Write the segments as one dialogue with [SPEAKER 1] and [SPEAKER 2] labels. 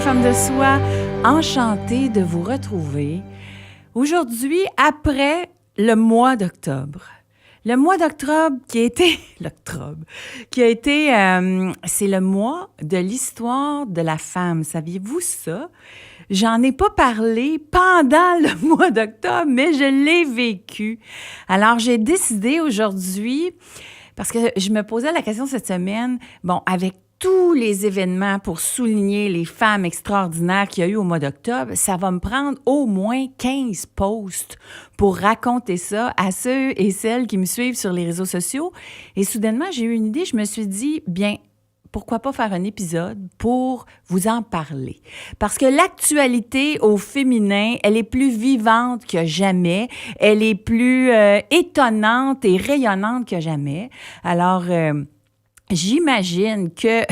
[SPEAKER 1] femme de soi, enchantée de vous retrouver aujourd'hui après le mois d'octobre. Le mois d'octobre qui a été... c'est le mois de l'histoire de la femme. Saviez-vous ça? J'en ai pas parlé pendant le mois d'octobre, mais je l'ai vécu. Alors, j'ai décidé aujourd'hui, parce que je me posais la question cette semaine, avec tous les événements pour souligner les femmes extraordinaires qu'il y a eu au mois d'octobre, ça va me prendre au moins 15 posts pour raconter ça à ceux et celles qui me suivent sur les réseaux sociaux. Et soudainement, j'ai eu une idée, je me suis dit, pourquoi pas faire un épisode pour vous en parler? Parce que l'actualité au féminin, elle est plus vivante que jamais. Elle est plus étonnante et rayonnante que jamais. Alors, j'imagine que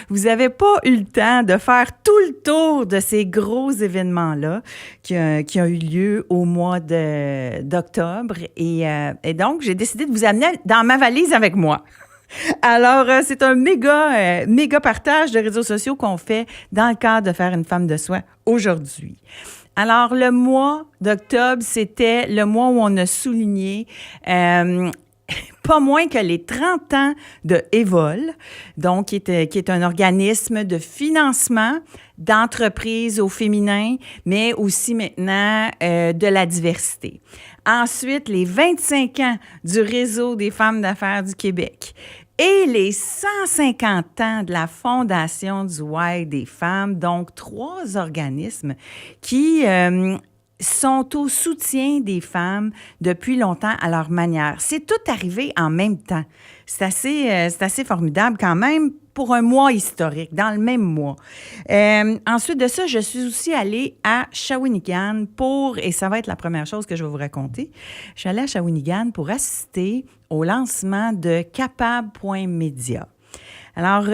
[SPEAKER 1] vous n'avez pas eu le temps de faire tout le tour de ces gros événements-là qui ont eu lieu au mois d'octobre. Et donc, j'ai décidé de vous amener dans ma valise avec moi. Alors, c'est un méga partage de réseaux sociaux qu'on fait dans le cadre de faire une femme de soi aujourd'hui. Alors, le mois d'octobre, c'était le mois où on a souligné pas moins que les 30 ans de Evol, donc qui est un organisme de financement d'entreprises au féminin, mais aussi maintenant de la diversité. Ensuite, les 25 ans du Réseau des femmes d'affaires du Québec et les 150 ans de la Fondation du Why des femmes, donc 3 organismes qui sont au soutien des femmes depuis longtemps à leur manière. C'est tout arrivé en même temps. C'est assez formidable quand même pour un mois historique, dans le même mois. Ensuite de ça, je suis aussi allée à Shawinigan et ça va être la première chose que je vais vous raconter, je suis allée à Shawinigan pour assister au lancement de Capable.media. Alors,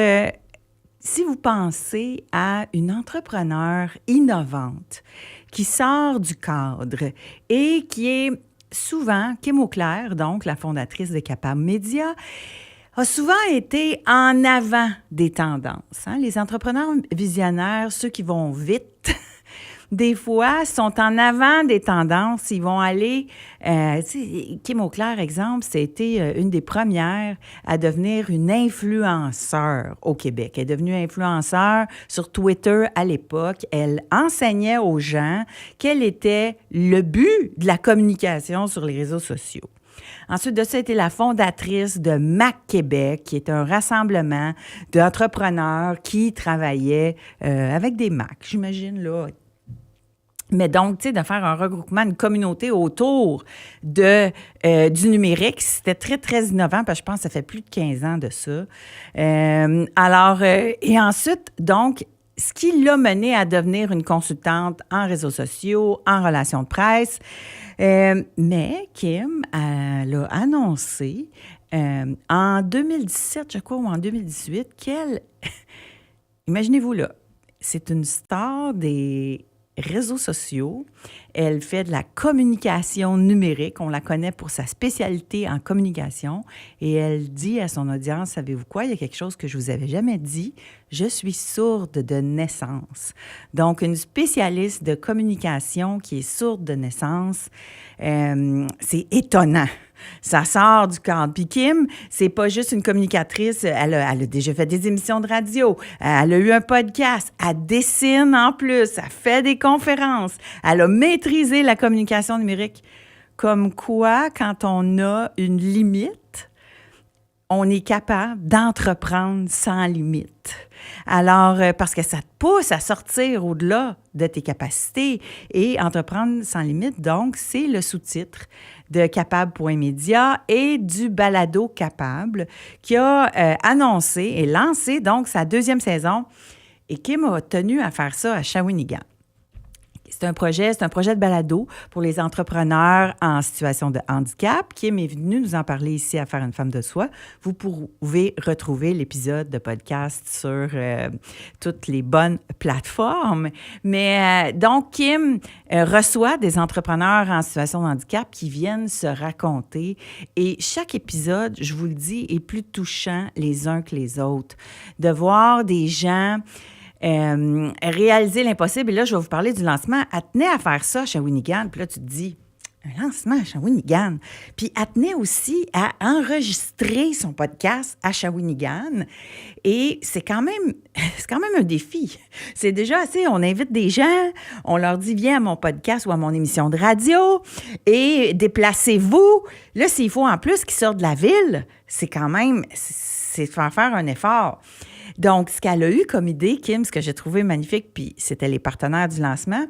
[SPEAKER 1] si vous pensez à une entrepreneure innovante qui sort du cadre et qui est souvent, Kim Auclair, donc la fondatrice de Capable Media, a souvent été en avant des tendances. Les entrepreneurs visionnaires, ceux qui vont vite, des fois, sont en avant des tendances. Ils vont aller... Kim Auclair, exemple, c'était une des premières à devenir une influenceur au Québec. Elle est devenue influenceur sur Twitter à l'époque. Elle enseignait aux gens quel était le but de la communication sur les réseaux sociaux. Ensuite de ça, elle était la fondatrice de Mac Québec, qui est un rassemblement d'entrepreneurs qui travaillaient avec des Macs, j'imagine, là. Mais donc, tu sais, de faire un regroupement, une communauté autour du numérique, c'était très, très innovant, parce que je pense que ça fait plus de 15 ans de ça. Et ensuite, donc, ce qui l'a menée à devenir une consultante en réseaux sociaux, en relations de presse. Mais Kim, elle a annoncé en 2017, je crois, ou en 2018, imaginez-vous là, c'est une star des réseaux sociaux. Elle fait de la communication numérique. On la connaît pour sa spécialité en communication. Et elle dit à son audience, savez-vous quoi? Il y a quelque chose que je vous avais jamais dit. Je suis sourde de naissance. Donc, une spécialiste de communication qui est sourde de naissance, c'est étonnant. Ça sort du cadre. Puis Kim, c'est pas juste une communicatrice. Elle a déjà fait des émissions de radio. Elle a eu un podcast. Elle dessine en plus. Elle fait des conférences. Elle a maîtrisé la communication numérique. Comme quoi, quand on a une limite, on est capable d'entreprendre sans limite. Alors, parce que ça te pousse à sortir au-delà de tes capacités et entreprendre sans limite, donc, c'est le sous-titre de Capable.media et du balado Capable qui a annoncé et lancé, donc, sa 2e saison. Et Kim a tenu à faire ça à Shawinigan. C'est un projet de balado pour les entrepreneurs en situation de handicap. Kim est venue nous en parler ici à Faire une femme de soi. Vous pouvez retrouver l'épisode de podcast sur toutes les bonnes plateformes. Mais donc, Kim reçoit des entrepreneurs en situation de handicap qui viennent se raconter. Et chaque épisode, je vous le dis, est plus touchant les uns que les autres. De voir des gens réaliser l'impossible. Et là, je vais vous parler du lancement. Elle tenait à faire ça à Shawinigan. Puis là, tu te dis, un lancement à Shawinigan. Puis elle tenait aussi à enregistrer son podcast à Shawinigan. Et c'est quand même un défi. C'est déjà assez, on invite des gens, on leur dit, viens à mon podcast ou à mon émission de radio et déplacez-vous. Là, s'il faut en plus qu'ils sortent de la ville, c'est faire un effort. Donc, ce qu'elle a eu comme idée, Kim, ce que j'ai trouvé magnifique, puis c'était les partenaires du lancement,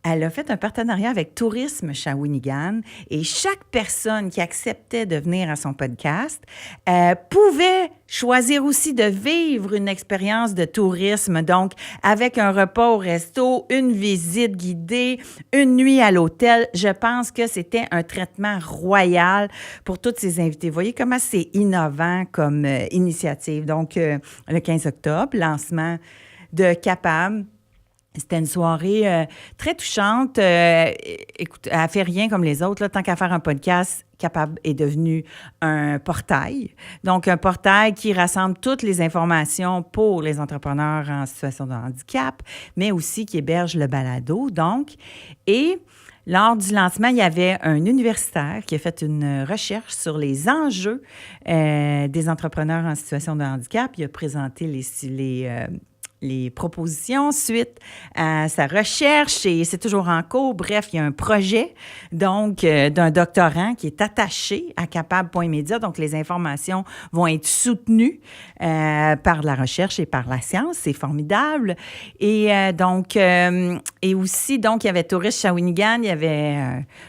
[SPEAKER 1] elle a fait un partenariat avec Tourisme Shawinigan et chaque personne qui acceptait de venir à son podcast pouvait choisir aussi de vivre une expérience de tourisme, donc avec un repas au resto, une visite guidée, une nuit à l'hôtel. Je pense que c'était un traitement royal pour tous ces invités. Vous voyez comment c'est innovant comme initiative. Donc, le 15 octobre, lancement de Capable. C'était une soirée très touchante. Écoute, elle ne fait rien comme les autres. Là, tant qu'à faire un podcast, Capable est devenu un portail. Donc, un portail qui rassemble toutes les informations pour les entrepreneurs en situation de handicap, mais aussi qui héberge le balado. Donc, et lors du lancement, il y avait un universitaire qui a fait une recherche sur les enjeux des entrepreneurs en situation de handicap. Il a présenté les propositions suite à sa recherche et c'est toujours en cours. Bref, il y a un projet donc d'un doctorant qui est attaché à Capable.media. Donc, les informations vont être soutenues par la recherche et par la science. C'est formidable. Et et aussi, donc, il y avait Tourisme Shawinigan, il y avait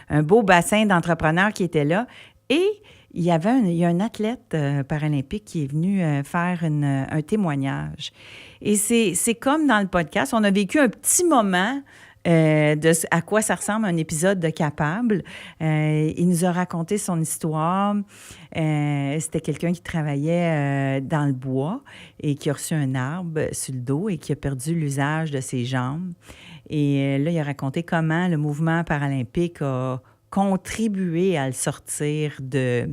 [SPEAKER 1] un beau bassin d'entrepreneurs qui étaient là. Et il y a un athlète paralympique qui est venu faire un témoignage. Et c'est comme dans le podcast, on a vécu un petit moment à quoi ça ressemble un épisode de Capable. Il nous a raconté son histoire. C'était quelqu'un qui travaillait dans le bois et qui a reçu un arbre sur le dos et qui a perdu l'usage de ses jambes. Et là, il a raconté comment le mouvement paralympique a contribué à le sortir de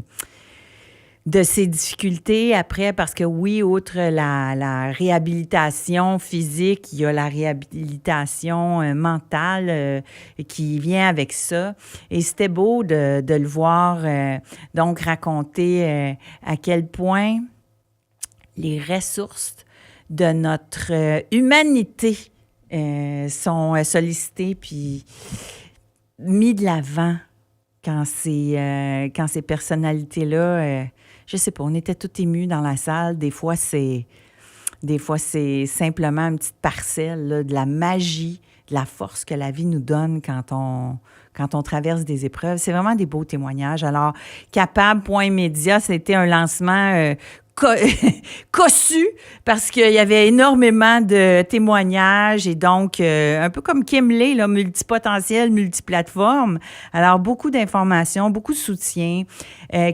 [SPEAKER 1] ses difficultés après, parce que oui, outre la réhabilitation physique, il y a la réhabilitation mentale qui vient avec ça. Et c'était beau de le voir donc raconter à quel point les ressources de notre humanité sont sollicitées puis mis de l'avant quand ces personnalités-là... je sais pas, on était tout émus dans la salle. Des fois, c'est simplement une petite parcelle là, de la magie, de la force que la vie nous donne quand on traverse des épreuves. C'est vraiment des beaux témoignages. Alors, Capable.media, c'était un lancement cossu parce qu'il y avait énormément de témoignages et donc, un peu comme Kim Lay, là, multipotentiel, multiplateforme. Alors, beaucoup d'informations, beaucoup de soutien.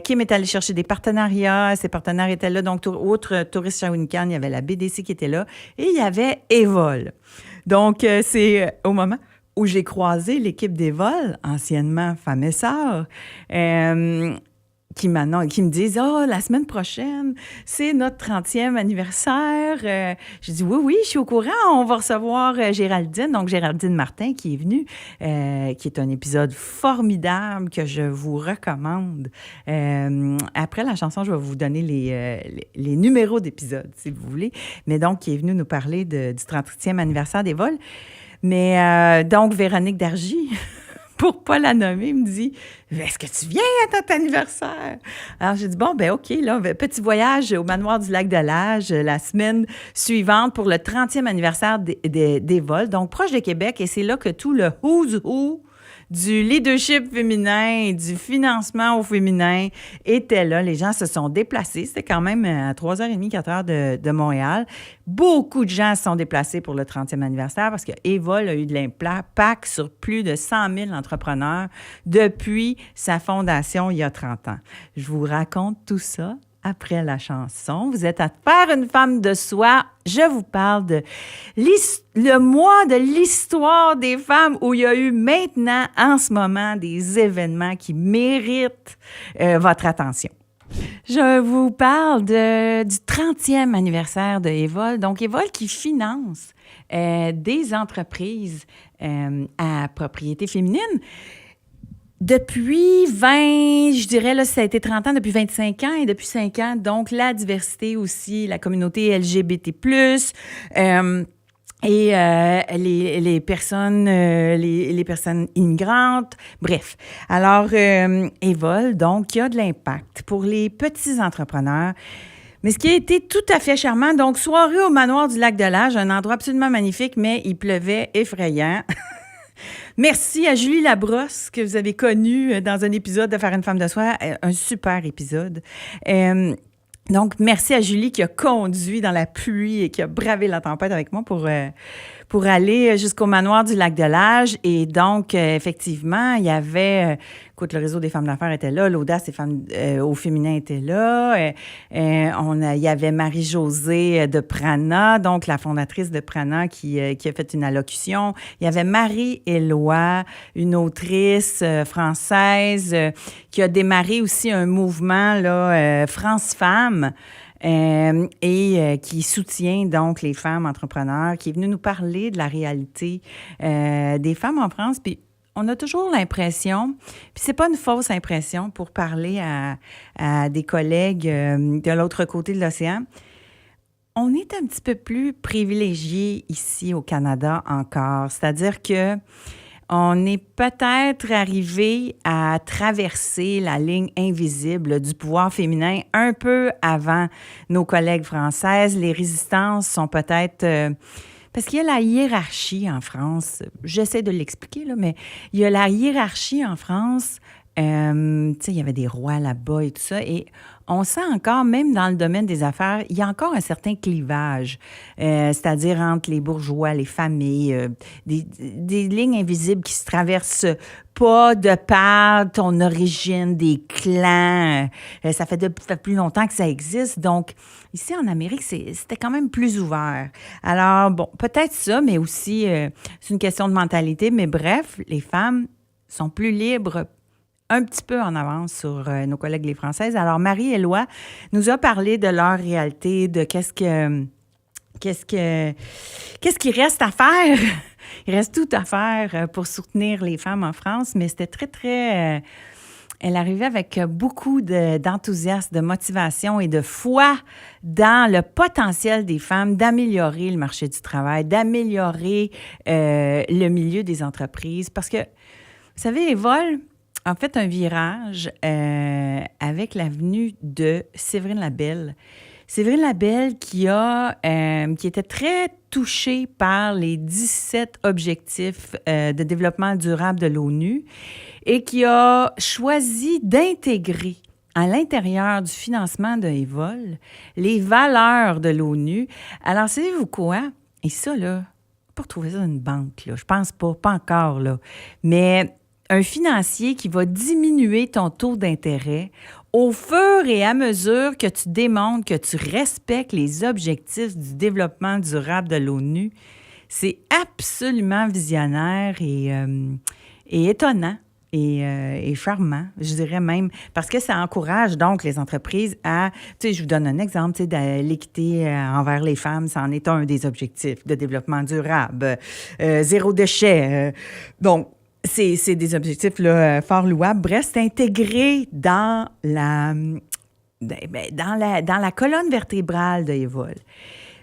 [SPEAKER 1] Kim est allée chercher des partenariats. Ses partenaires étaient là. Donc, autre Tourisme Shawinigan, il y avait la BDC qui était là et il y avait Evol. Donc, c'est au moment où j'ai croisé l'équipe d'Evol, anciennement Femmes et Sœurs, qui me disent « Ah, la semaine prochaine, c'est notre 30e anniversaire. » J'ai dit « Oui, je suis au courant. On va recevoir Géraldine. » Donc, Géraldine Martin qui est venue, qui est un épisode formidable que je vous recommande. Après la chanson, je vais vous donner les numéros d'épisodes, si vous voulez. Mais donc, qui est venue nous parler du 30e anniversaire des vols. Mais donc, Véronique Dargy... pour pas la nommer, me dit « Est-ce que tu viens à ton anniversaire? » Alors, j'ai dit « Bon, ben OK, là, petit voyage au manoir du Lac-de-Lage la semaine suivante pour le 30e anniversaire des vols, donc proche de Québec. » Et c'est là que tout le who's who du leadership féminin, du financement au féminin était là. Les gens se sont déplacés. C'était quand même à 3h30, 4h de Montréal. Beaucoup de gens se sont déplacés pour le 30e anniversaire parce que Evol a eu de l'impact sur plus de 100 000 entrepreneurs depuis sa fondation il y a 30 ans. Je vous raconte tout ça après la chanson. Vous êtes à Faire une femme de soi. Je vous parle de le mois de l'histoire des femmes où il y a eu maintenant, en ce moment, des événements qui méritent votre attention. Je vous parle du 30e anniversaire de Evol. Donc, Evol qui finance des entreprises à propriété féminine. Depuis 20, je dirais, là, ça a été 30 ans, depuis 25 ans et depuis 5 ans, donc la diversité aussi, la communauté LGBT+, et les personnes les personnes immigrantes, bref. Alors, Evol, donc, qui a de l'impact pour les petits entrepreneurs. Mais ce qui a été tout à fait charmant, donc, soirée au manoir du Lac-de-Lage, un endroit absolument magnifique, mais il pleuvait effrayant. Merci à Julie Labrosse, que vous avez connue dans un épisode de Faire une femme de soi, un super épisode. Donc, merci à Julie qui a conduit dans la pluie et qui a bravé la tempête avec moi pour aller jusqu'au manoir du Lac-de-Lage. Et donc, effectivement, il y avait... écoute, le réseau des femmes d'affaires était là, l'audace des femmes au féminin était là. Il y avait Marie-Josée de Prana, donc la fondatrice de Prana qui a fait une allocution. Il y avait Marie-Éloi, une autrice française qui a démarré aussi un mouvement, là, France Femmes. Qui soutient donc les femmes entrepreneurs, qui est venue nous parler de la réalité des femmes en France. Puis on a toujours l'impression, puis c'est pas une fausse impression pour parler à des collègues de l'autre côté de l'océan, on est un petit peu plus privilégiés ici au Canada encore. C'est-à-dire que on est peut-être arrivé à traverser la ligne invisible du pouvoir féminin un peu avant nos collègues françaises. Les résistances sont peut-être... parce qu'il y a la hiérarchie en France. J'essaie de l'expliquer, là, mais il y a la hiérarchie en France. Tu sais, il y avait des rois là-bas et tout ça. Et on sent encore, même dans le domaine des affaires, il y a encore un certain clivage, c'est-à-dire entre les bourgeois, les familles, des lignes invisibles qui se traversent pas de par ton origine, des clans. Ça fait plus longtemps que ça existe. Donc, ici en Amérique, c'était quand même plus ouvert. Alors, bon, peut-être ça, mais aussi, c'est une question de mentalité. Mais bref, les femmes sont plus libres, un petit peu en avance sur nos collègues les Françaises. Alors, Marie-Éloi nous a parlé de leur réalité, de qu'est-ce qu'il reste à faire. Il reste tout à faire pour soutenir les femmes en France, mais c'était très, très... elle arrivait avec beaucoup d'enthousiasme, de motivation et de foi dans le potentiel des femmes d'améliorer le marché du travail, d'améliorer le milieu des entreprises. Parce que, vous savez, Evol a fait un virage avec la venue de Séverine Labelle. Séverine Labelle qui était très touchée par les 17 objectifs de développement durable de l'ONU et qui a choisi d'intégrer à l'intérieur du financement de Evol les valeurs de l'ONU. Alors, savez-vous quoi? Et ça, là, pas retrouver ça dans une banque, là. Je pense pas encore, là. Mais un financier qui va diminuer ton taux d'intérêt au fur et à mesure que tu démontres que tu respectes les objectifs du développement durable de l'ONU, c'est absolument visionnaire et étonnant et charmant, je dirais même, parce que ça encourage donc les entreprises à, tu sais, je vous donne un exemple, tu sais, de l'équité envers les femmes, ça en est un des objectifs de développement durable, zéro déchet, donc, c'est des objectifs là, fort louables. Bref, c'est intégré dans la colonne vertébrale de Evol.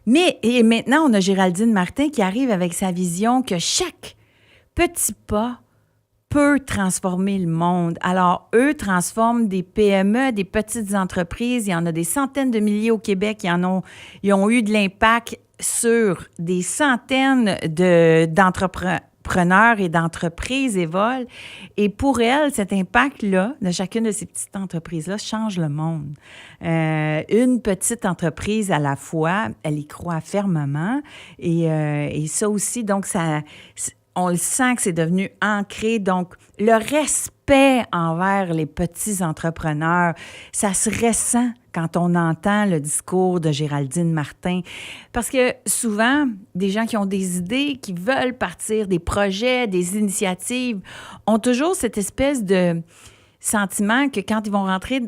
[SPEAKER 1] Mais et maintenant, on a Géraldine Martin qui arrive avec sa vision que chaque petit pas peut transformer le monde. Alors, eux transforment des PME, des petites entreprises. Il y en a des centaines de milliers au Québec. Ils ont eu de l'impact sur des centaines d'entrepreneurs et d'entreprises Evol. Et pour elle, cet impact-là, de chacune de ces petites entreprises-là, change le monde. Une petite entreprise à la fois, elle y croit fermement. Et ça aussi, donc, on le sent que c'est devenu ancré. Donc, le respect envers les petits entrepreneurs, ça se ressent quand on entend le discours de Géraldine Martin. Parce que souvent, des gens qui ont des idées, qui veulent partir des projets, des initiatives, ont toujours cette espèce de sentiment que quand ils vont rentrer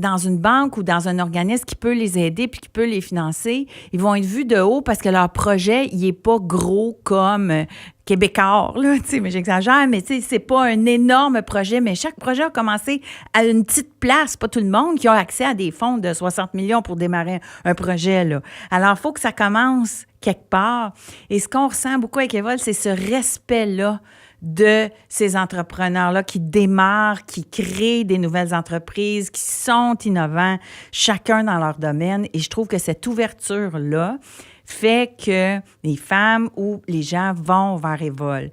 [SPEAKER 1] dans une banque ou dans un organisme qui peut les aider puis qui peut les financer, ils vont être vus de haut parce que leur projet, il n'est pas gros comme Québécois, là, tu sais, mais j'exagère, mais tu sais, c'est pas un énorme projet, mais chaque projet a commencé à une petite place. Pas tout le monde qui a accès à des fonds de 60 millions pour démarrer un projet, là. Alors, il faut que ça commence quelque part. Et ce qu'on ressent beaucoup avec Evol, c'est ce respect-là de ces entrepreneurs-là qui démarrent, qui créent des nouvelles entreprises, qui sont innovants, chacun dans leur domaine. Et je trouve que cette ouverture-là fait que les femmes ou les gens vont vers Evol.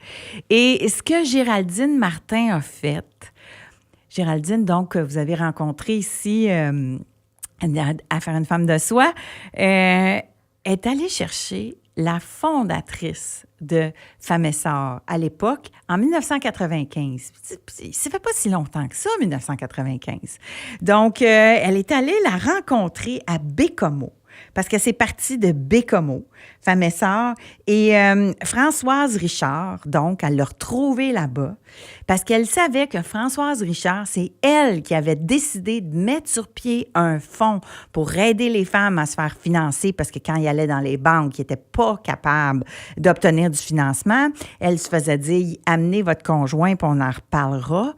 [SPEAKER 1] Et ce que Géraldine Martin a fait, Géraldine, donc, vous avez rencontré ici à faire une femme de soi, est allée chercher la fondatrice de Femmes et Sœurs à l'époque, en 1995. Ça fait pas si longtemps que ça, 1995. Donc, elle est allée la rencontrer à Bécomo, parce que c'est parti de Bécomo, Femmes et Sœurs. Et Françoise Richard, donc, elle l'a retrouvée là-bas, parce qu'elle savait que Françoise Richard, c'est elle qui avait décidé de mettre sur pied un fonds pour aider les femmes à se faire financer, parce que quand ils allaient dans les banques, ils n'étaient pas capables d'obtenir du financement. Elle se faisait dire, amenez votre conjoint, puis on en reparlera.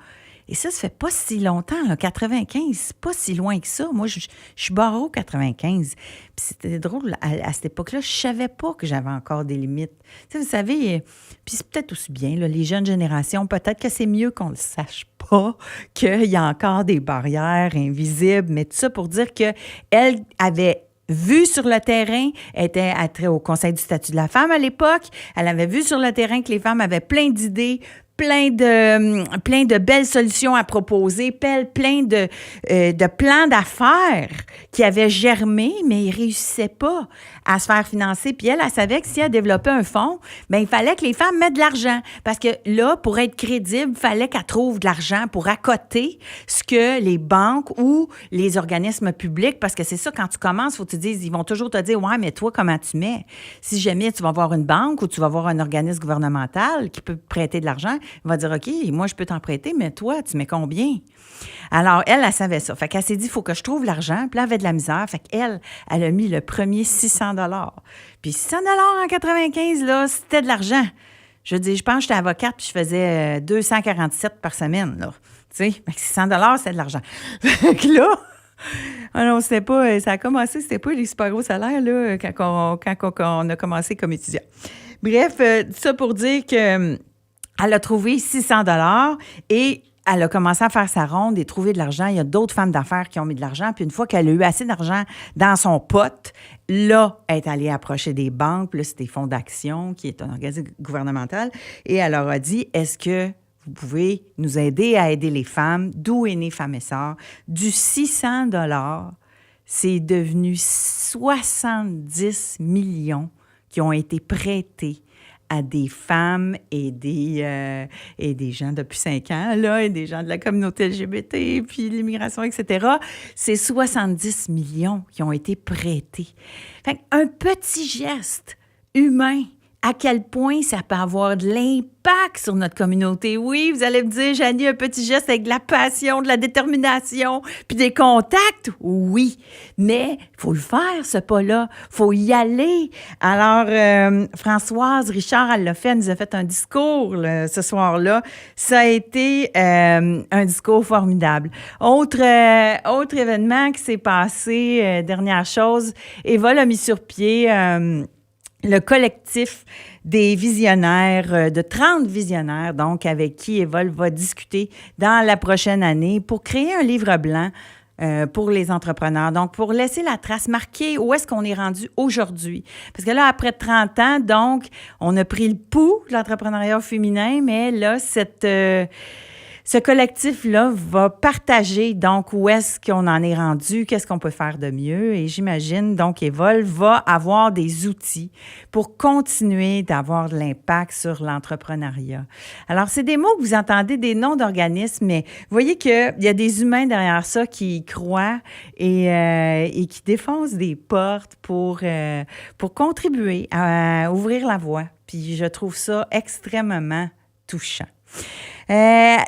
[SPEAKER 1] Et ça fait pas si longtemps, là, 95, c'est pas si loin que ça. Moi, je suis barreau 95. Puis c'était drôle, à cette époque-là, je savais pas que j'avais encore des limites. Tu sais, vous savez, puis c'est peut-être aussi bien, là, les jeunes générations, peut-être que c'est mieux qu'on le sache pas, qu'il y a encore des barrières invisibles, mais tout ça pour dire qu'elle avait vu sur le terrain, elle était au Conseil du statut de la femme à l'époque, elle avait vu sur le terrain que les femmes avaient plein d'idées, plein de belles solutions à proposer, plein de plans d'affaires qui avaient germé, mais ils ne réussissaient pas à se faire financer. Puis elle savait que si elle développait un fonds, bien, il fallait que les femmes mettent de l'argent. Parce que là, pour être crédible, il fallait qu'elle trouve de l'argent pour accoter ce que les banques ou les organismes publics, parce que c'est ça, quand tu commences, il faut que tu dises, ils vont toujours te dire, ouais, mais toi, comment tu mets? Si jamais tu vas voir une banque ou tu vas voir un organisme gouvernemental qui peut prêter de l'argent, il va dire, OK, moi, je peux t'en prêter, mais toi, tu mets combien? Alors, elle savait ça. Fait qu'elle s'est dit, il faut que je trouve l'argent. Puis là, elle avait de la misère. Fait qu'elle a mis le premier 600 $. Puis 600 $ en 95, là, c'était de l'argent. Je dis, je pense que j'étais avocate, puis je faisais 247 par semaine, là. Tu sais, 600 $, c'est de l'argent. Fait que là, ah non, c'était pas, ça a commencé, c'était pas les super gros salaires, là, quand on a commencé comme étudiant. Bref, ça pour dire que elle a trouvé 600 $ et elle a commencé à faire sa ronde et trouver de l'argent. Il y a d'autres femmes d'affaires qui ont mis de l'argent. Puis une fois qu'elle a eu assez d'argent dans son pot, là, elle est allée approcher des banques. Puis là, c'était Fonds d'action, qui est un organisme gouvernemental. Et elle leur a dit, est-ce que vous pouvez nous aider à aider les femmes? D'où est née Femmes et Sœurs? Du 600 $, c'est devenu 70 millions qui ont été prêtés à des femmes et des gens depuis 5 ans, là, et des gens de la communauté LGBT, puis l'immigration, etc. C'est 70 millions qui ont été prêtés. Fait un petit geste humain, à quel point ça peut avoir de l'impact sur notre communauté. Oui, vous allez me dire, Janie, un petit geste avec de la passion, de la détermination, puis des contacts. Oui, mais il faut le faire, ce pas-là. Il faut y aller. Alors, Françoise Richard, elle l'a fait, elle nous a fait un discours là, ce soir-là. Ça a été un discours formidable. Autre événement qui s'est passé, dernière chose, Eva l'a mis sur pied le collectif des visionnaires, de 30 visionnaires, donc, avec qui Evol va discuter dans la prochaine année pour créer un livre blanc pour les entrepreneurs. Donc, pour laisser la trace, marquer où est-ce qu'on est rendu aujourd'hui. Parce que là, après 30 ans, donc, on a pris le pouls de l'entrepreneuriat féminin, mais là, ce collectif-là va partager, donc, où est-ce qu'on en est rendu, qu'est-ce qu'on peut faire de mieux. Et j'imagine, donc, Evol va avoir des outils pour continuer d'avoir de l'impact sur l'entrepreneuriat. Alors, c'est des mots que vous entendez, des noms d'organismes, mais vous voyez qu'il y a des humains derrière ça qui y croient et qui défoncent des portes pour contribuer à ouvrir la voie. Puis, je trouve ça extrêmement touchant.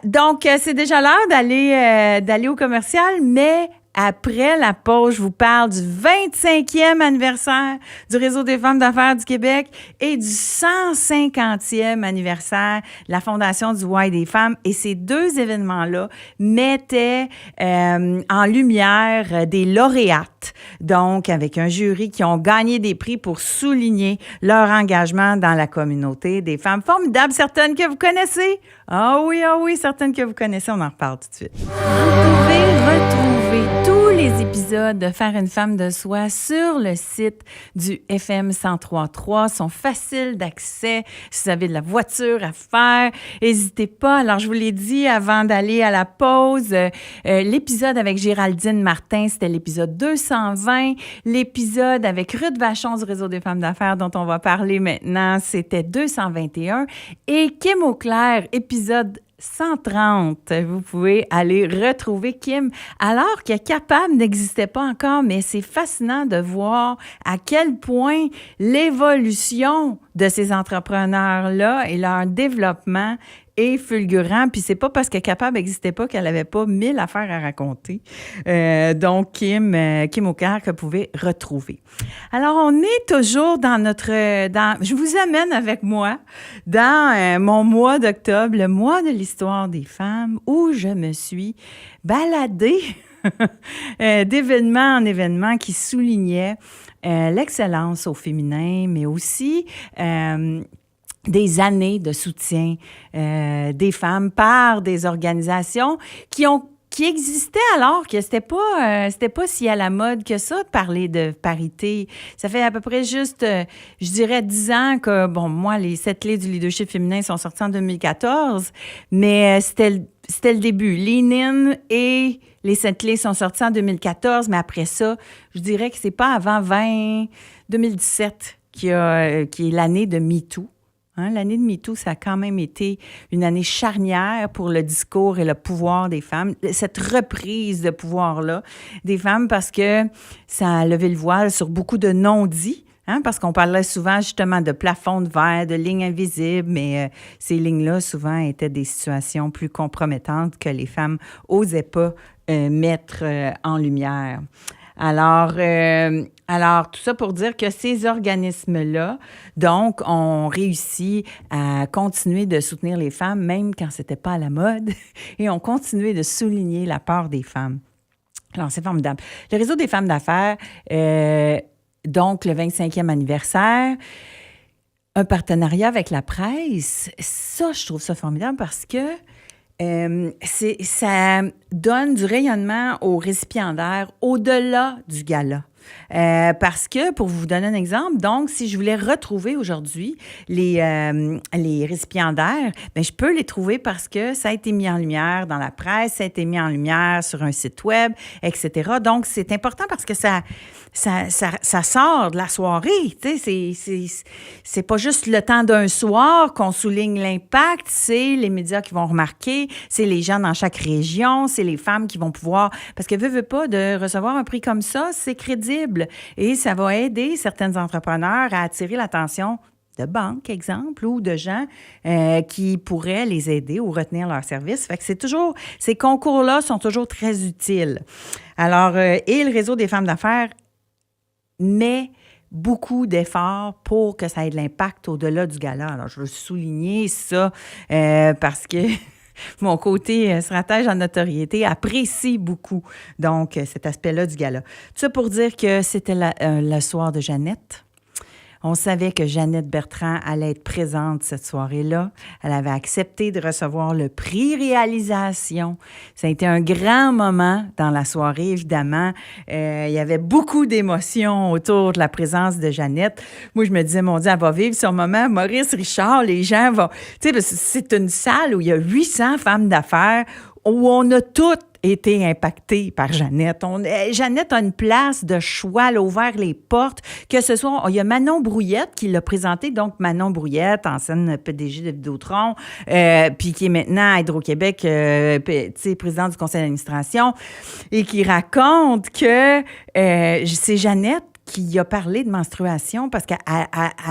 [SPEAKER 1] Donc, c'est déjà l'heure d'aller au commercial, mais Après la pause, je vous parle du 25e anniversaire du Réseau des femmes d'affaires du Québec et du 150e anniversaire de la Fondation du Why des femmes. Et ces deux événements-là mettaient en lumière des lauréates, donc avec un jury qui ont gagné des prix pour souligner leur engagement dans la communauté, des femmes formidables, certaines que vous connaissez. Ah oui, certaines que vous connaissez, on en reparle tout de suite. Vous pouvez retrouver tous les épisodes de Faire une femme de soi sur le site du FM 103.3. Ils sont faciles d'accès. Si vous avez de la voiture à faire, n'hésitez pas. Alors, je vous l'ai dit avant d'aller à la pause, l'épisode avec Géraldine Martin, c'était l'épisode 220. L'épisode avec Ruth Vachon du Réseau des femmes d'affaires dont on va parler maintenant, c'était 221. Et Kim Auclair, épisode 130. Vous pouvez aller retrouver Kim alors que Capable n'existait pas encore, mais c'est fascinant de voir à quel point l'évolution de ces entrepreneurs-là et leur développement est fulgurant. Puis c'est pas parce que Capable n'existait pas qu'elle n'avait pas 1000 affaires à raconter. Donc, Kim Auclair que vous pouvez retrouver. Alors, on est toujours je vous amène avec moi dans mon mois d'octobre, le mois de l'histoire des femmes, où je me suis baladée d'événement en événement qui soulignaient l'excellence au féminin, mais aussi des années de soutien des femmes par des organisations qui existaient alors que c'était pas si à la mode que ça de parler de parité. Ça fait à peu près juste, je dirais, 10 ans que, bon, moi, les 7 clés du leadership féminin sont sorties en 2014, mais c'était le début. Lean In et les 7 clés sont sorties en 2014, mais après ça, je dirais que c'est pas avant 2017 qui est l'année de MeToo. Hein, l'année de MeToo, ça a quand même été une année charnière pour le discours et le pouvoir des femmes, cette reprise de pouvoir-là des femmes parce que ça a levé le voile sur beaucoup de non-dits, hein, parce qu'on parlait souvent justement de plafonds de verre, de lignes invisibles, mais ces lignes-là, souvent, étaient des situations plus compromettantes que les femmes n'osaient pas mettre en lumière. Alors, tout ça pour dire que ces organismes-là, donc, ont réussi à continuer de soutenir les femmes, même quand c'était pas à la mode, et ont continué de souligner la part des femmes. Alors, c'est formidable. Le Réseau des femmes d'affaires, donc, le 25e anniversaire, un partenariat avec la presse, ça, je trouve ça formidable parce que ça donne du rayonnement aux récipiendaires au-delà du gala. Parce que, pour vous donner un exemple, donc, si je voulais retrouver aujourd'hui les récipiendaires, bien, je peux les trouver parce que ça a été mis en lumière dans la presse, ça a été mis en lumière sur un site web, etc. Donc, c'est important parce que ça sort de la soirée. Tu sais, c'est pas juste le temps d'un soir qu'on souligne l'impact, c'est les médias qui vont remarquer, c'est les gens dans chaque région, c'est les femmes qui vont pouvoir... Parce que veut pas de recevoir un prix comme ça, c'est crédible. Et ça va aider certains entrepreneurs à attirer l'attention de banques, exemple, ou de gens qui pourraient les aider ou retenir leurs services. Fait que ces concours-là sont toujours très utiles. Alors, et le Réseau des femmes d'affaires met beaucoup d'efforts pour que ça ait de l'impact au-delà du gala. Alors, je veux souligner ça parce que mon côté stratège en notoriété apprécie beaucoup, donc, cet aspect-là du gala. Tout ça pour dire que c'était le soir de Jeannette. On savait que Jeannette Bertrand allait être présente cette soirée-là. Elle avait accepté de recevoir le prix réalisation. Ça a été un grand moment dans la soirée, évidemment. Il y avait beaucoup d'émotions autour de la présence de Jeannette. Moi, je me disais, mon Dieu, elle va vivre son moment. Maurice Richard, les gens vont... Tu sais, c'est une salle où il y a 800 femmes d'affaires où on a toutes été impactées par Jeannette. Jeannette a une place de choix, elle a ouvert les portes, que ce soit... Il y a Manon Brouillette qui l'a présenté, donc Manon Brouillette, ancienne PDG de Vidéotron, puis qui est maintenant à Hydro-Québec, présidente du conseil d'administration, et qui raconte que c'est Jeannette qui a parlé de menstruation parce qu'à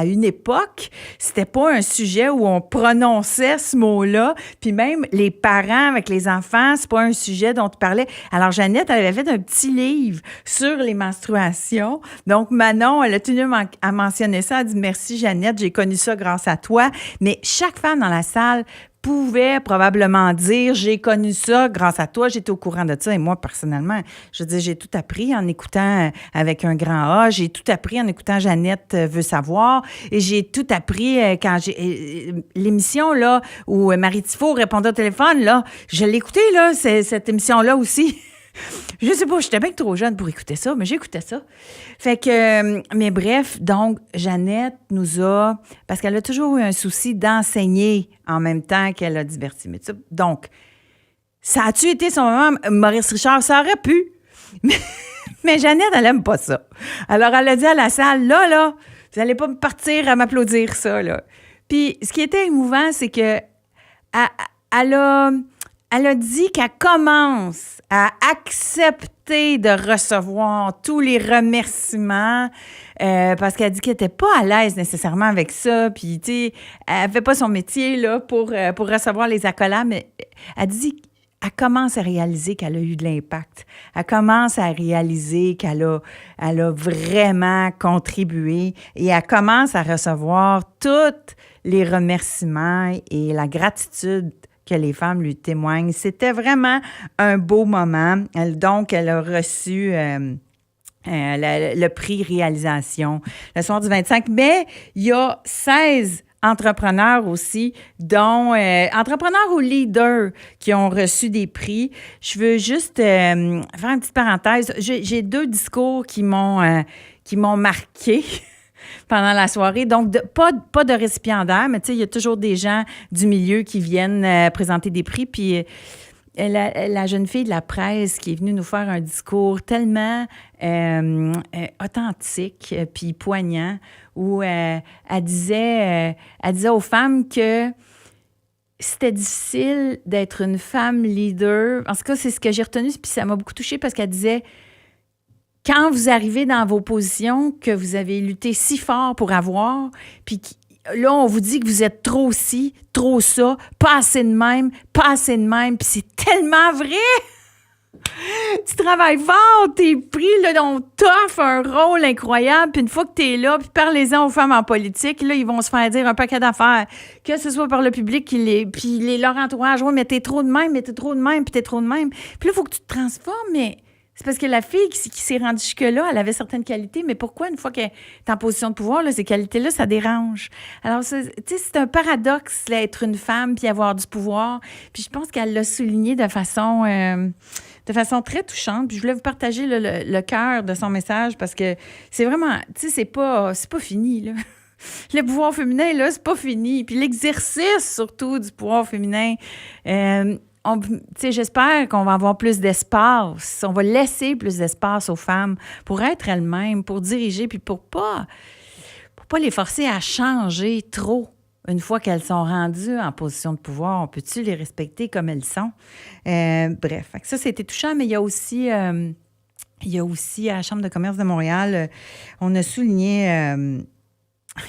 [SPEAKER 1] une époque, c'était pas un sujet où on prononçait ce mot-là. Puis même les parents avec les enfants, c'est pas un sujet dont tu parlais. Alors, Jeannette, elle avait fait un petit livre sur les menstruations. Donc, Manon, elle a tenu à mentionner ça. Elle a dit « Merci, Jeannette, j'ai connu ça grâce à toi. » Mais chaque femme dans la salle pouvait probablement dire « J'ai connu ça grâce à toi, j'étais au courant de ça. » Et moi, personnellement, je veux dire, j'ai tout appris en écoutant avec un grand A. J'ai tout appris en écoutant Jeannette veut savoir. Et j'ai tout appris quand j'ai... l'émission, là, où Marie Tifo répondait au téléphone, là, je l'ai écouté, là, cette émission-là aussi. Je sais pas, j'étais bien trop jeune pour écouter ça, mais j'écoutais ça. Fait que, mais bref, donc, Jeannette nous a, parce qu'elle a toujours eu un souci d'enseigner en même temps qu'elle a diverti. Donc, ça a-tu été son moment, Maurice Richard? Ça aurait pu. Mais Jeannette, elle aime pas ça. Alors, elle a dit à la salle, là, vous allez pas me partir à m'applaudir ça, là. Puis, ce qui était émouvant, c'est que elle a dit qu'elle commence à accepter de recevoir tous les remerciements parce qu'elle dit qu'elle n'était pas à l'aise nécessairement avec ça. Puis, tu sais, elle ne fait pas son métier là, pour recevoir les accolades, mais elle dit qu'elle commence à réaliser qu'elle a eu de l'impact. Elle commence à réaliser qu'elle a vraiment contribué et elle commence à recevoir tous les remerciements et la gratitude que les femmes lui témoignent. C'était vraiment un beau moment. Elle a reçu le prix réalisation le soir du 25 mai. Il y a 16 entrepreneurs aussi, dont entrepreneurs ou leaders qui ont reçu des prix. Je veux juste faire une petite parenthèse. J'ai 2 discours qui m'ont marqué pendant la soirée. Donc, pas de récipiendaire, mais tu sais, il y a toujours des gens du milieu qui viennent présenter des prix. Puis la jeune fille de la presse qui est venue nous faire un discours tellement authentique puis poignant où elle disait aux femmes que c'était difficile d'être une femme leader. En tout cas, c'est ce que j'ai retenu, puis ça m'a beaucoup touchée parce qu'elle disait quand vous arrivez dans vos positions que vous avez lutté si fort pour avoir, puis là, on vous dit que vous êtes trop ci, trop ça, pas assez de même, puis c'est tellement vrai! Tu travailles fort, t'es pris, là, on t'offre un rôle incroyable, puis une fois que t'es là, puis parlez-en aux femmes en politique, là, ils vont se faire dire un paquet d'affaires, que ce soit par le public, puis leur entourage, « Ouais, mais t'es trop de même, puis t'es trop de même. » Puis là, il faut que tu te transformes, mais... C'est parce que la fille qui s'est rendue jusque-là, elle avait certaines qualités, mais pourquoi, une fois qu'elle est en position de pouvoir, là, ces qualités-là, ça dérange? Alors, tu sais, c'est un paradoxe, là, être une femme puis avoir du pouvoir. Puis je pense qu'elle l'a souligné de façon très touchante. Puis je voulais vous partager le cœur de son message parce que c'est vraiment, tu sais, c'est pas fini, là. Le pouvoir féminin, là, c'est pas fini. Puis l'exercice, surtout, du pouvoir féminin, j'espère qu'on va avoir plus d'espace. On va laisser plus d'espace aux femmes pour être elles-mêmes, pour diriger, puis pour pas les forcer à changer trop. Une fois qu'elles sont rendues en position de pouvoir, on peut-tu les respecter comme elles sont? Bref, ça, c'était touchant, mais il y a aussi à la Chambre de commerce de Montréal, on a souligné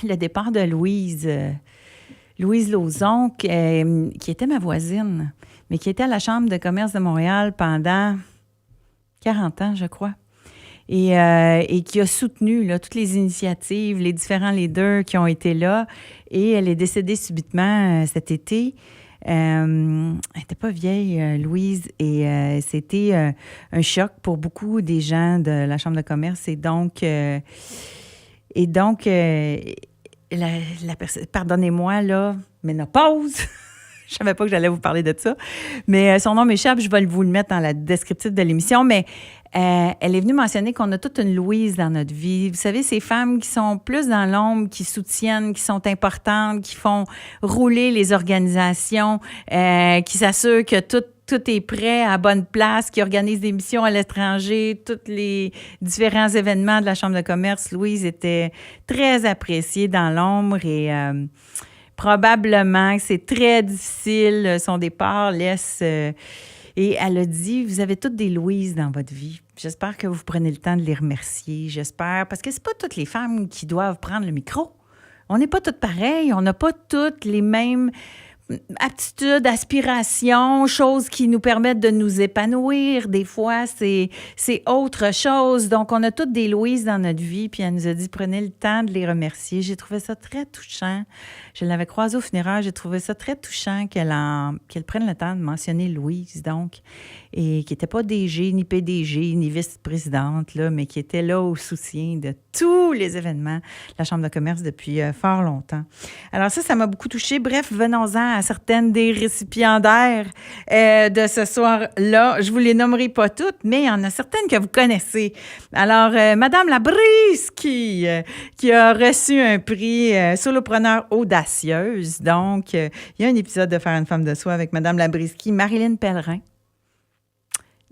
[SPEAKER 1] le départ de Louise Lauzon, qui était ma voisine, mais qui était à la Chambre de commerce de Montréal pendant 40 ans, je crois, et qui a soutenu là, toutes les initiatives, les différents leaders qui ont été là, et elle est décédée subitement cet été. Elle n'était pas vieille, Louise, et c'était un choc pour beaucoup des gens de la Chambre de commerce, et donc pardonnez-moi, là, ménopause. Je savais pas que j'allais vous parler de ça. Mais son nom m'échappe, je vais vous le mettre dans la descriptive de l'émission. Mais elle est venue mentionner qu'on a toute une Louise dans notre vie. Vous savez, ces femmes qui sont plus dans l'ombre, qui soutiennent, qui sont importantes, qui font rouler les organisations, qui s'assurent que tout est prêt à bonne place, qui organise des missions à l'étranger, tous les différents événements de la Chambre de commerce. Louise était très appréciée dans l'ombre et probablement que c'est très difficile. Son départ laisse... et elle a dit, vous avez toutes des Louises dans votre vie. J'espère que vous prenez le temps de les remercier. J'espère, parce que c'est pas toutes les femmes qui doivent prendre le micro. On n'est pas toutes pareilles. On n'a pas toutes les mêmes aptitudes, aspirations, choses qui nous permettent de nous épanouir. Des fois, c'est autre chose. Donc, on a toutes des Louises dans notre vie, puis elle nous a dit, prenez le temps de les remercier. J'ai trouvé ça très touchant. Je l'avais croisée au funérailles, j'ai trouvé ça très touchant qu'elle prenne le temps de mentionner Louise, donc, et qui n'était pas DG, ni PDG, ni vice-présidente, là, mais qui était là au soutien de tous les événements de la Chambre de commerce depuis fort longtemps. Alors ça m'a beaucoup touchée. Bref, venons-en à certaines des récipiendaires de ce soir-là. Je ne vous les nommerai pas toutes, mais il y en a certaines que vous connaissez. Alors, Madame Labrise qui a reçu un prix solopreneur audacieuse. Donc, il y a un épisode de Faire une femme de soi avec Madame Labrisky, Marilyn Pellerin,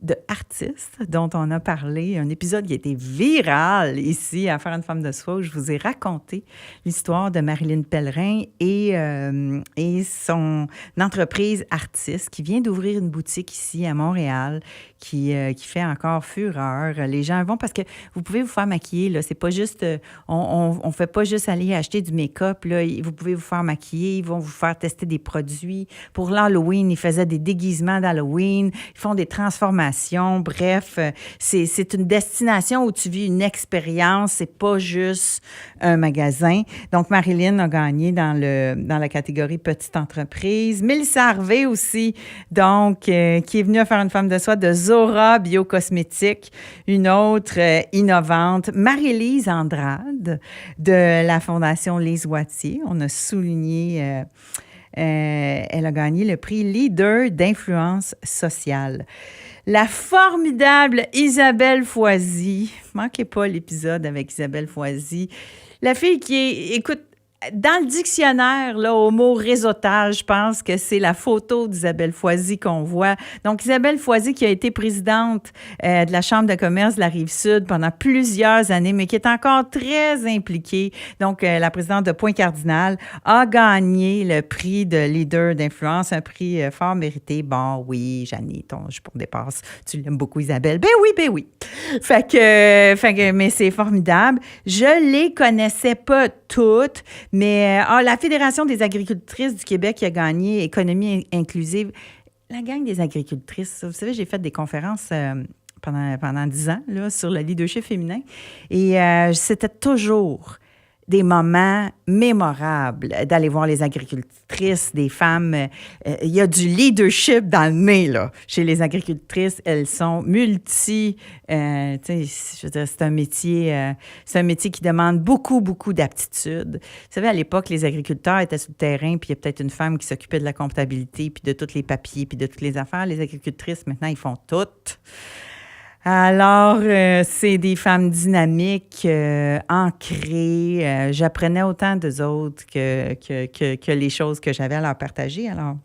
[SPEAKER 1] de artistes dont on a parlé, un épisode qui a été viral ici à Faire une femme de soi, où je vous ai raconté l'histoire de Marilyn Pellerin et son entreprise artiste qui vient d'ouvrir une boutique ici à Montréal qui fait encore fureur. Les gens vont parce que vous pouvez vous faire maquiller, là. C'est pas juste, on fait pas juste aller acheter du make-up, là. Vous pouvez vous faire maquiller, ils vont vous faire tester des produits. Pour l'Halloween, ils faisaient des déguisements d'Halloween, ils font des transformations. Bref, c'est une destination où tu vis une expérience, c'est pas juste un magasin. Donc, Marilyn a gagné dans la catégorie petite entreprise. Mélissa Harvey aussi, donc, qui est venue à Faire une femme de soi de Zora Biocosmétique, une autre innovante. Marie-Lise Andrade de la Fondation Lise Wattier. On a souligné... elle a gagné le prix Leader d'influence sociale. La formidable Isabelle Foisy. Manquez pas l'épisode avec Isabelle Foisy. La fille qui est, écoute, dans le dictionnaire, là, au mot réseautage, je pense que c'est la photo d'Isabelle Foisy qu'on voit. Donc, Isabelle Foisy qui a été présidente de la Chambre de commerce de la Rive-Sud pendant plusieurs années, mais qui est encore très impliquée. Donc, la présidente de Point Cardinal a gagné le prix de leader d'influence, un prix fort mérité. Bon, oui, Jeannie, ton jupon dépasse. Tu l'aimes beaucoup, Isabelle. Ben oui. Fait que, mais c'est formidable. Je les connaissais pas toutes. Mais la Fédération des agricultrices du Québec qui a gagné Économie inclusive, la gang des agricultrices, vous savez, j'ai fait des conférences pendant 10 ans là, sur le leadership féminin et c'était toujours des moments mémorables d'aller voir les agricultrices, des femmes. Il y a du leadership dans le nez, là. Chez les agricultrices, elles sont tu sais, je veux dire, c'est un métier qui demande beaucoup, beaucoup d'aptitudes. Vous savez, à l'époque, les agriculteurs étaient sur le terrain, puis il y a peut-être une femme qui s'occupait de la comptabilité, puis de tous les papiers, puis de toutes les affaires. Les agricultrices, maintenant, ils font tout. Alors, c'est des femmes dynamiques, ancrées. J'apprenais autant d'eux autres que les choses que j'avais à leur partager. Alors,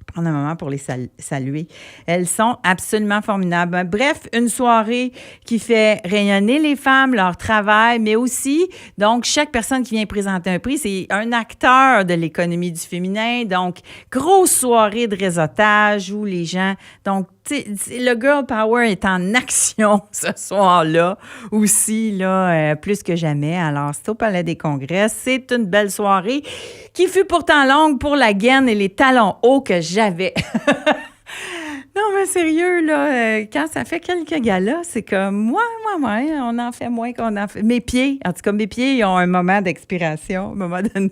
[SPEAKER 1] prendre un moment pour les saluer. Elles sont absolument formidables. Bref, une soirée qui fait rayonner les femmes, leur travail, mais aussi, donc, chaque personne qui vient présenter un prix, c'est un acteur de l'économie du féminin. Donc, grosse soirée de réseautage où les gens... Donc, le girl power est en action ce soir-là aussi, là, plus que jamais. Alors, c'est au Palais des Congrès. C'est une belle soirée qui fut pourtant longue pour la gaine et les talons hauts que j'avais. Non, mais sérieux, là, quand ça fait quelques galas, c'est comme, ouais, on en fait moins qu'on en fait. Mes pieds, en tout cas, ils ont un moment d'expiration, à un moment donné,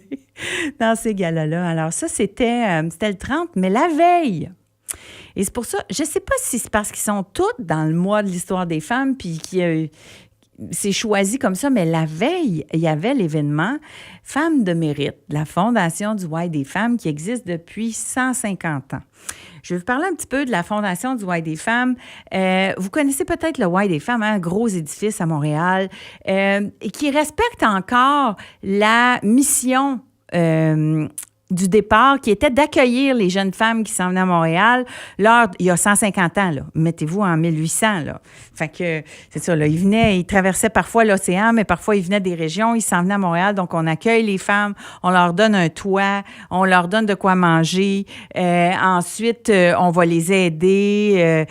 [SPEAKER 1] dans ces galas-là. Alors, ça, c'était le 30, mais la veille. Et c'est pour ça, je ne sais pas si c'est parce qu'ils sont toutes dans le mois de l'histoire des femmes, puis c'est choisi comme ça, mais la veille, il y avait l'événement Femmes de mérite, la Fondation du Y des femmes qui existe depuis 150 ans. Je vais vous parler un petit peu de la Fondation du Y des femmes. Vous connaissez peut-être le Y des femmes, un gros édifice à Montréal, qui respecte encore la mission du départ, qui était d'accueillir les jeunes femmes qui s'en venaient à Montréal. Là, il y a 150 ans, là. Mettez-vous en 1800, là. Fait que, c'est ça, là. Ils traversaient parfois l'océan, mais parfois, ils venaient des régions, ils s'en venaient à Montréal. Donc, on accueille les femmes, on leur donne un toit, on leur donne de quoi manger. Ensuite, on va les aider.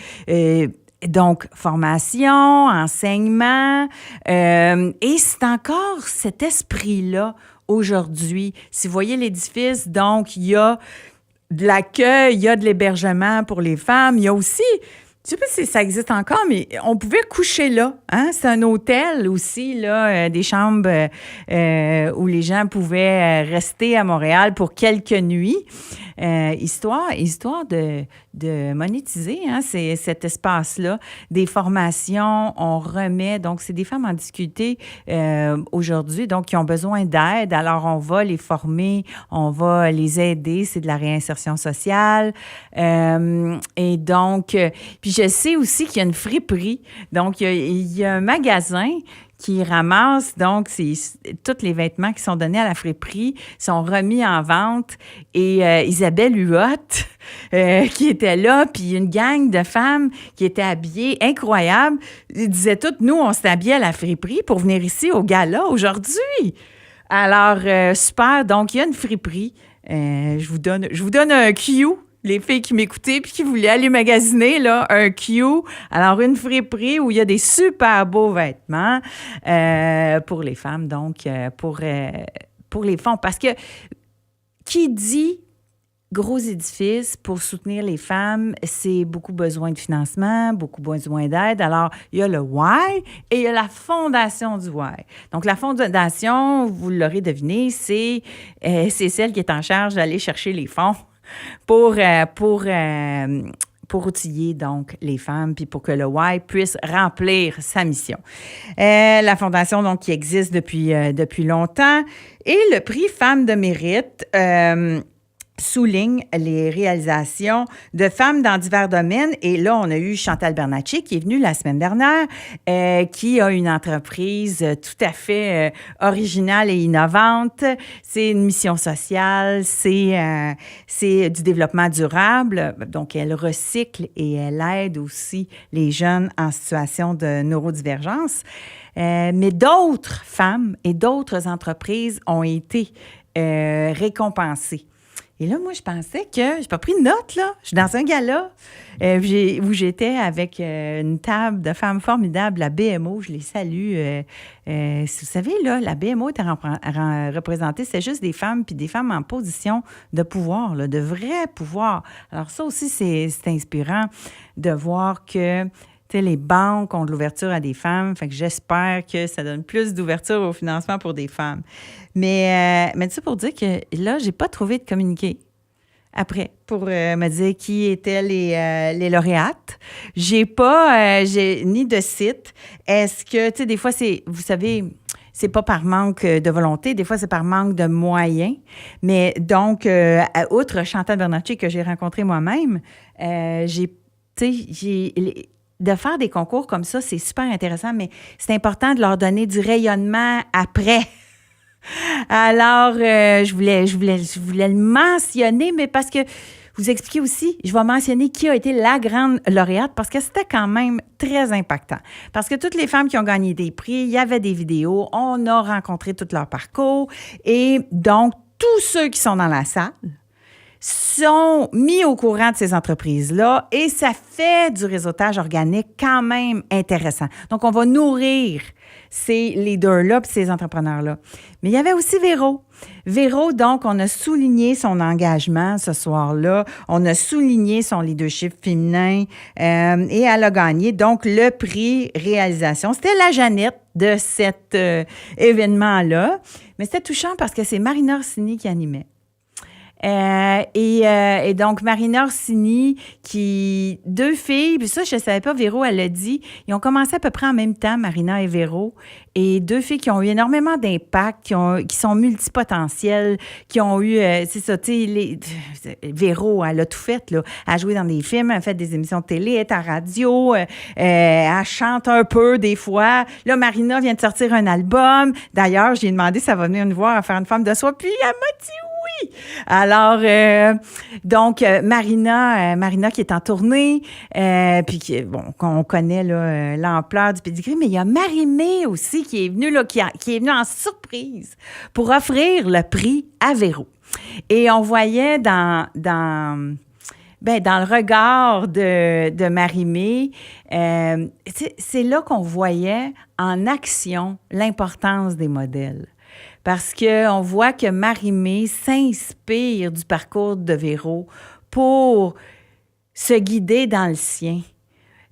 [SPEAKER 1] Donc, formation, enseignement, et c'est encore cet esprit-là aujourd'hui. Si vous voyez l'édifice, donc, il y a de l'accueil, il y a de l'hébergement pour les femmes, il y a aussi... Je ne sais pas si ça existe encore, mais on pouvait coucher là. Hein? C'est un hôtel aussi, là, des chambres où les gens pouvaient rester à Montréal pour quelques nuits. Histoire de monétiser cet espace-là. Des formations, on remet. Donc, c'est des femmes en difficulté aujourd'hui, donc qui ont besoin d'aide. Alors, on va les former, on va les aider. C'est de la réinsertion sociale. Et donc, puis je sais aussi qu'il y a une friperie. Donc, il y a un magasin qui ramasse, donc, tous les vêtements qui sont donnés à la friperie sont remis en vente. Et Isabelle Huot, qui était là, puis une gang de femmes qui étaient habillées, incroyable, ils disaient toutes, nous, on s'est habillés à la friperie pour venir ici au gala aujourd'hui. Alors, super. Donc, il y a une friperie. Je vous donne un cue. Les filles qui m'écoutaient puis qui voulaient aller magasiner, là, un Q. Alors, une friperie où il y a des super beaux vêtements pour les femmes, donc pour les fonds. Parce que qui dit gros édifice pour soutenir les femmes, c'est beaucoup besoin de financement, beaucoup besoin d'aide. Alors, il y a le Why et il y a la fondation du Why. Donc, la fondation, vous l'aurez deviné, c'est celle qui est en charge d'aller chercher les fonds pour outiller donc les femmes puis pour que le Y puisse remplir sa mission. La fondation donc qui existe depuis longtemps et le prix Femmes de mérite souligne les réalisations de femmes dans divers domaines. Et là, on a eu Chantal Bernatchez qui est venue la semaine dernière, qui a une entreprise tout à fait originale et innovante. C'est une mission sociale, c'est du développement durable. Donc, elle recycle et elle aide aussi les jeunes en situation de neurodivergence. Mais d'autres femmes et d'autres entreprises ont été récompensées. Et là, moi, je pensais que... J'ai pas pris de notes, là. Je suis dans un gala où j'étais avec une table de femmes formidables, la BMO. Je les salue. Vous savez, là, la BMO était représentée, c'était juste des femmes, puis des femmes en position de pouvoir, là, de vrai pouvoir. Alors ça aussi, c'est inspirant de voir que... les banques ont de l'ouverture à des femmes, fait que j'espère que ça donne plus d'ouverture au financement pour des femmes. Mais tout ça pour dire que là, j'ai pas trouvé de communiqué après pour me dire qui étaient les lauréates. J'ai ni de site. Est-ce que, des fois, vous savez... C'est pas par manque de volonté, des fois, c'est par manque de moyens. Mais donc, outre Chantal Bernatchez que j'ai rencontrée moi-même, de faire des concours comme ça, c'est super intéressant, mais c'est important de leur donner du rayonnement après. Alors, je voulais le mentionner, mais parce que vous expliquez aussi, je vais mentionner qui a été la grande lauréate parce que c'était quand même très impactant. Parce que toutes les femmes qui ont gagné des prix, il y avait des vidéos, on a rencontré tout leur parcours et donc tous ceux qui sont dans la salle sont mis au courant de ces entreprises-là et ça fait du réseautage organique quand même intéressant. Donc, on va nourrir ces leaders-là puis ces entrepreneurs-là. Mais il y avait aussi Véro. Véro, donc, on a souligné son engagement ce soir-là. On a souligné son leadership féminin et elle a gagné, donc, le prix réalisation. C'était la Jeannette de cet événement-là. Mais c'était touchant parce que c'est Marina Orsini qui animait. Et donc, Marina Orsini, deux filles, puis ça, je ne savais pas, Véro, elle l'a dit, ils ont commencé à peu près en même temps, Marina et Véro, et deux filles qui ont eu énormément d'impact, qui sont multipotentielles, qui ont eu, c'est ça, tu sais, Véro, elle a tout fait, là. Elle a joué dans des films, elle a fait des émissions de télé, elle est à radio, elle chante un peu des fois. Là, Marina vient de sortir un album. D'ailleurs, j'ai demandé si elle va venir nous voir à faire une femme de soi, puis elle m'a dit oui! Alors, donc, Marina qui est en tournée, puis qu'on connaît là, l'ampleur du pédigré, mais il y a Marie-Mé aussi qui est venue, là, qui est venue en surprise pour offrir le prix à Véro. Et on voyait dans ben, dans le regard de Marie-Mé, c'est là qu'on voyait en action l'importance des modèles. Parce qu'on voit que Marie-Mé s'inspire du parcours de Véro pour se guider dans le sien.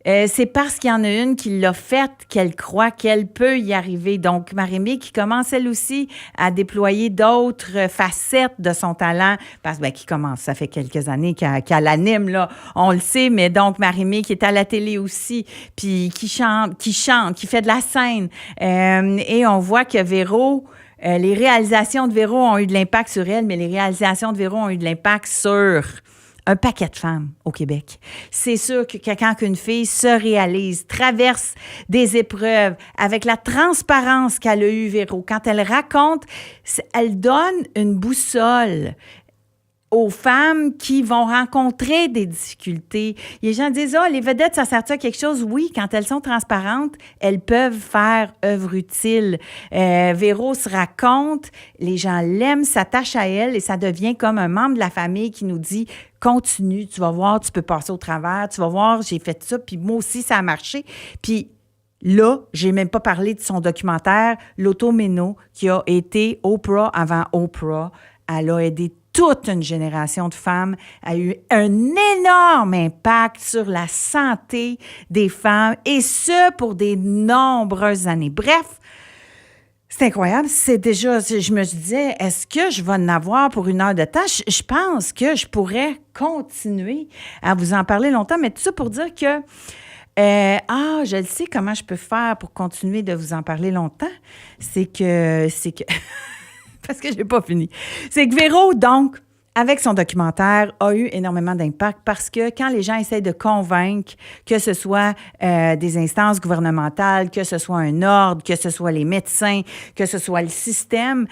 [SPEAKER 1] C'est parce qu'il y en a une qui l'a faite qu'elle croit qu'elle peut y arriver. Donc, Marie-Mé qui commence, elle aussi, à déployer d'autres facettes de son talent. Parce que, qui commence, ça fait quelques années qu'elle anime, là, on le sait, mais donc, Marie-Mé qui est à la télé aussi, puis qui chante, qui fait de la scène. Et on voit que Véro... les réalisations de Véro ont eu de l'impact sur elle, mais les réalisations de Véro ont eu de l'impact sur un paquet de femmes au Québec. C'est sûr que quand une fille se réalise, traverse des épreuves avec la transparence qu'elle a eue, Véro, quand elle raconte, elle donne une boussole aux femmes qui vont rencontrer des difficultés. Les gens disent, les vedettes, ça sert-tu à quelque chose? Oui, quand elles sont transparentes, elles peuvent faire œuvre utile. Véro se raconte, les gens l'aiment, s'attachent à elle et ça devient comme un membre de la famille qui nous dit, continue, tu vas voir, tu peux passer au travers, tu vas voir, j'ai fait ça, puis moi aussi, ça a marché. Puis là, j'ai même pas parlé de son documentaire, L'Automéno, qui a été Oprah avant Oprah. Elle a aidé toute une génération de femmes, a eu un énorme impact sur la santé des femmes, et ce, pour des nombreuses années. Bref, c'est incroyable. C'est déjà, je me disais, est-ce que je vais en avoir pour 1 heure de temps? Je pense que je pourrais continuer à vous en parler longtemps, mais tout ça pour dire que je le sais comment je peux faire pour continuer de vous en parler longtemps. C'est que parce que je n'ai pas fini. C'est que Véro, donc, avec son documentaire, a eu énormément d'impact parce que quand les gens essayent de convaincre, que ce soit des instances gouvernementales, que ce soit un ordre, que ce soit les médecins, que ce soit le système,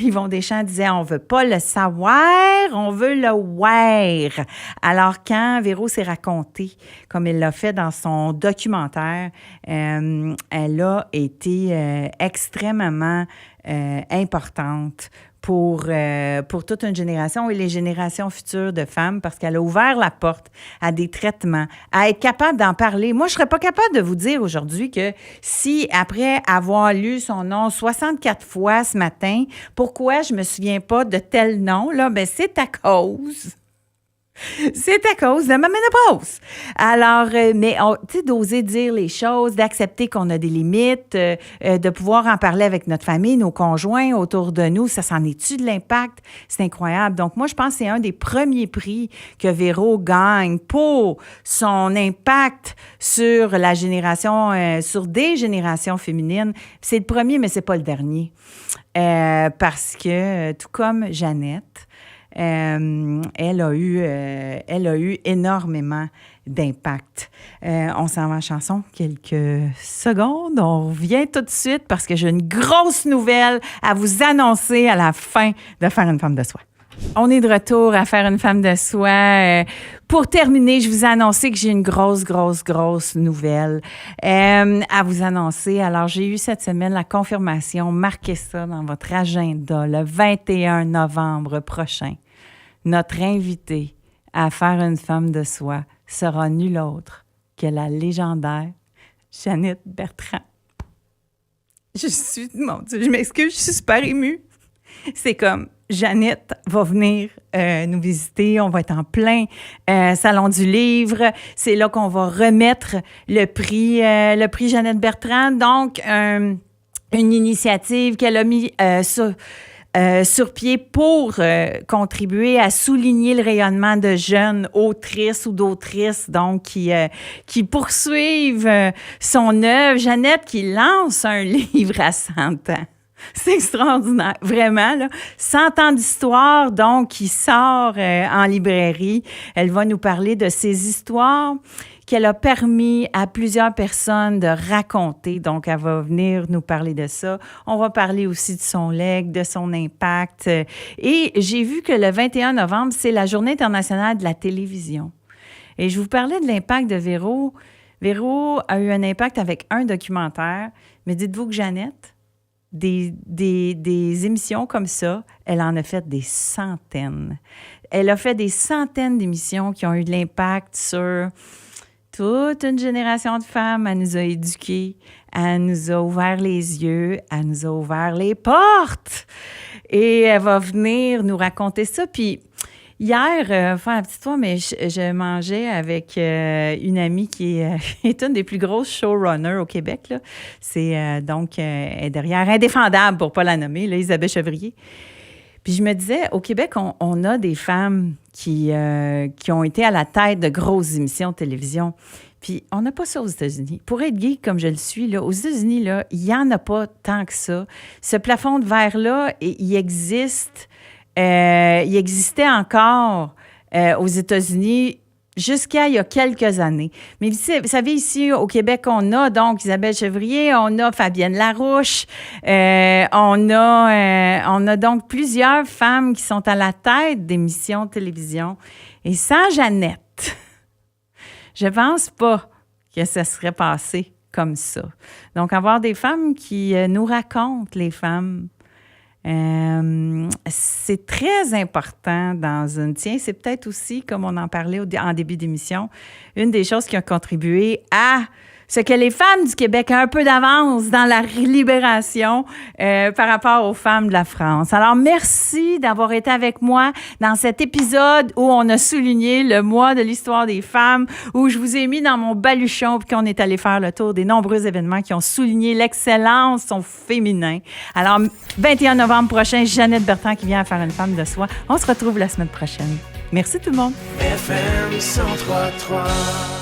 [SPEAKER 1] Yvon Deschamps disait, on veut pas le savoir, on veut le voir. Alors, quand Véro s'est racontée, comme elle l'a fait dans son documentaire, elle a été extrêmement importante pour toute une génération et les générations futures de femmes parce qu'elle a ouvert la porte à des traitements, à être capable d'en parler. Moi, je ne serais pas capable de vous dire aujourd'hui que si, après avoir lu son nom 64 fois ce matin, pourquoi je ne me souviens pas de tel nom, là, bien, c'est à cause de ma ménopause. Alors, mais tu sais, d'oser dire les choses, d'accepter qu'on a des limites, de pouvoir en parler avec notre famille, nos conjoints autour de nous, ça s'en est-tu de l'impact? C'est incroyable. Donc, moi, je pense que c'est un des premiers prix que Véro gagne pour son impact sur la génération, sur des générations féminines. C'est le premier, mais c'est pas le dernier. Parce que, tout comme Jeannette, elle a eu énormément d'impact. On s'en va en chanson quelques secondes. On revient tout de suite parce que j'ai une grosse nouvelle à vous annoncer à la fin de Faire une femme de soi. On est de retour à Faire une femme de soi. Pour terminer, je vous ai annoncé que j'ai une grosse nouvelle à vous annoncer. Alors, j'ai eu cette semaine la confirmation. Marquez ça dans votre agenda le 21 novembre prochain. Notre invitée à Faire une femme de soi sera nulle autre que la légendaire Jeannette Bertrand. Mon Dieu, je m'excuse, je suis super émue. C'est comme, Jeannette va venir nous visiter. On va être en plein Salon du Livre. C'est là qu'on va remettre le prix Jeannette Bertrand. Donc, une initiative qu'elle a mis sur pied pour contribuer à souligner le rayonnement de jeunes autrices ou d'autrices, donc qui poursuivent son œuvre. Jeannette qui lance un livre à 100 ans. C'est extraordinaire, vraiment, là. 100 ans d'histoire, donc, qui sort en librairie. Elle va nous parler de ces histoires qu'elle a permis à plusieurs personnes de raconter. Donc, elle va venir nous parler de ça. On va parler aussi de son legs, de son impact. Et j'ai vu que le 21 novembre, c'est la Journée internationale de la télévision. Et je vous parlais de l'impact de Véro. Véro a eu un impact avec un documentaire, mais dites-vous que Jeannette, des émissions comme ça, elle en a fait des centaines. Elle a fait des centaines d'émissions qui ont eu de l'impact sur toute une génération de femmes. Elle nous a éduquées, elle nous a ouvert les yeux, elle nous a ouvert les portes. Et elle va venir nous raconter ça. Puis hier, faire la petite histoire, mais je mangeais avec une amie qui est une des plus grosses showrunners au Québec. Là. C'est donc elle est derrière Indéfendable, pour ne pas la nommer, là, Isabelle Chevrier. Puis je me disais, au Québec, on a des femmes qui ont été à la tête de grosses émissions de télévision. Puis on n'a pas ça aux États-Unis. Pour être geek comme je le suis, là, aux États-Unis, là, il n'y en a pas tant que ça. Ce plafond de verre-là, il existe. Il existait encore aux États-Unis jusqu'à il y a quelques années. Mais vous savez, ici, au Québec, on a donc Isabelle Chevrier, on a Fabienne Larouche, on a donc plusieurs femmes qui sont à la tête d'émissions de télévision. Et sans Jeannette, je pense pas que ça serait passé comme ça. Donc, avoir des femmes qui nous racontent, les femmes, c'est très important dans une... Tiens, c'est peut-être aussi, comme on en parlait en début d'émission, une des choses qui a contribué à ce que les femmes du Québec ont un peu d'avance dans la libération par rapport aux femmes de la France. Alors, merci d'avoir été avec moi dans cet épisode où on a souligné le mois de l'histoire des femmes, où je vous ai mis dans mon baluchon puis qu'on est allé faire le tour des nombreux événements qui ont souligné l'excellence au féminin. Alors, 21 novembre prochain, Jeannette Bertrand qui vient à faire une femme de soi. On se retrouve la semaine prochaine. Merci tout le monde. FM 103.3